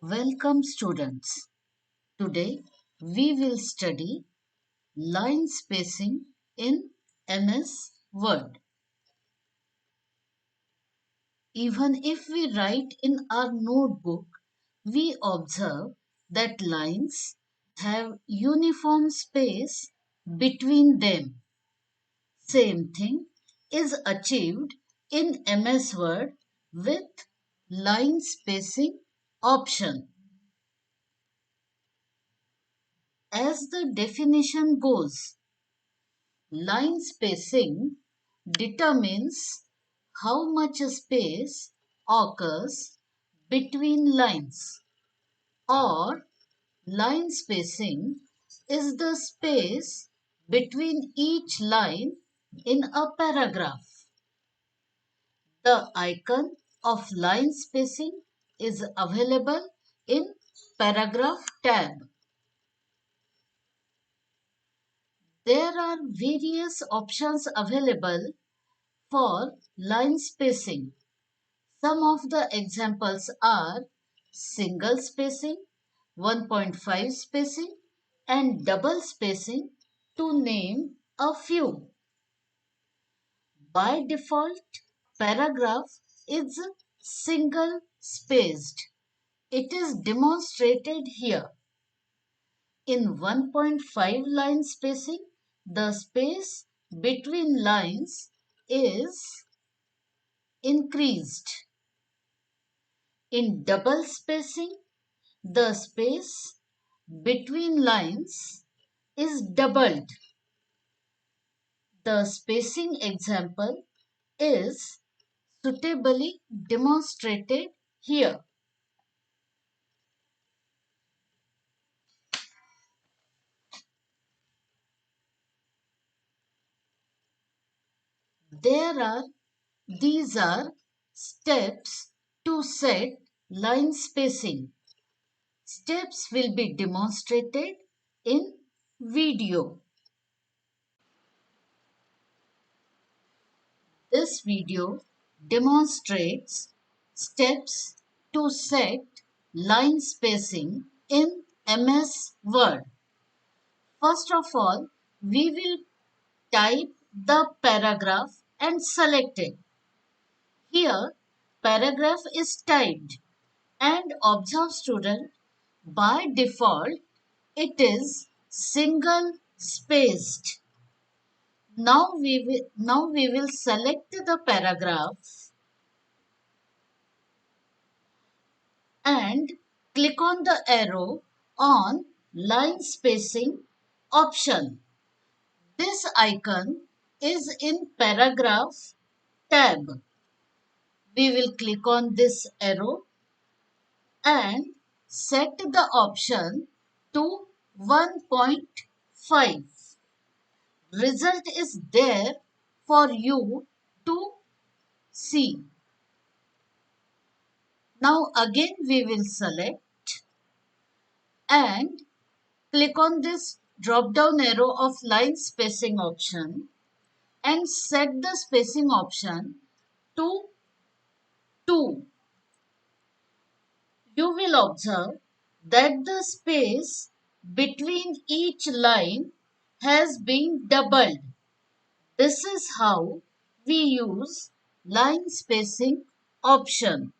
Welcome students. Today we will study line spacing in MS Word. Even if we write in our notebook, we observe that lines have uniform space between them. Same thing is achieved in MS Word with line spacing option. As the definition goes, line spacing determines how much space occurs between lines, or line spacing is the space between each line in a paragraph. The icon of line spacing is available in paragraph tab. There are various options available for line spacing. Some of the examples are single spacing, 1.5 spacing, and double spacing, to name a few. By default, paragraph is single spaced. It is demonstrated here. In 1.5 line spacing, the space between lines is increased. In double spacing, the space between lines is doubled. The spacing example is suitably demonstrated here. These are steps to set line spacing. Steps will be demonstrated in video. This video demonstrates steps to set line spacing in MS Word. First of all, we will type the paragraph and select it. Here, paragraph is typed, and observe student, by default it is single spaced. Now we will select the paragraph and click on the arrow on line spacing option. This icon is in paragraph tab. We will click on this arrow and set the option to 1.5. Result is there for you to see. Now again we will select and click on this drop down arrow of line spacing option and set the spacing option to 2. You will observe that the space between each line has been doubled. This is how we use line spacing option.